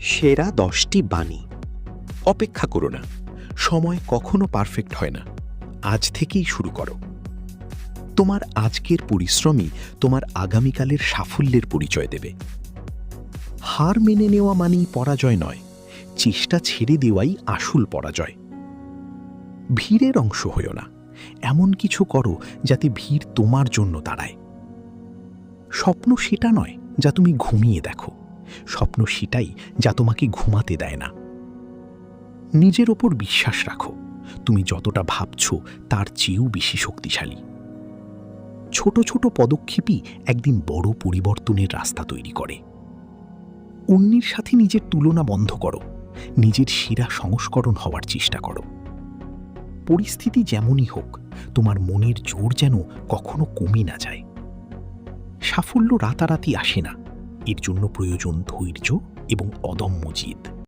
সেরা 10টি বাণী। অপেক্ষা করো না, সময় কখনো পারফেক্ট হয় না। আজ থেকেই শুরু করো। তোমার আজকের পরিশ্রমই তোমার আগামীকালের সাফল্যের পরিচয় দেবে। হার মেনে নেওয়া মানেই পরাজয় নয়, চেষ্টা ছেড়ে দেওয়াই আসল পরাজয়। ভিড়ের অংশ হইও না, এমন কিছু করো যাতে ভিড় তোমার জন্য দাঁড়ায়। স্বপ্ন সেটা নয় যা তুমি ঘুমিয়ে দেখো, স্বপ্ন সেটাই যা তোমাকে ঘুমাতে দেয় না। নিজের ওপর বিশ্বাস রাখো, তুমি যতটা ভাবছ তার চেয়েও বেশি শক্তিশালী। ছোট ছোট পদক্ষেপই একদিন বড় পরিবর্তনের রাস্তা তৈরি করে। অন্যের সাথে নিজের তুলনা বন্ধ করো, নিজের সেরা সংস্করণ হওয়ার চেষ্টা করো। পরিস্থিতি যেমনই হোক, তোমার মনের জোর যেন কখনো কমে না যায়। সাফল্য রাতারাতি আসে না, এর জন্য প্রয়োজন ধৈর্য এবং অদম্য জিদ।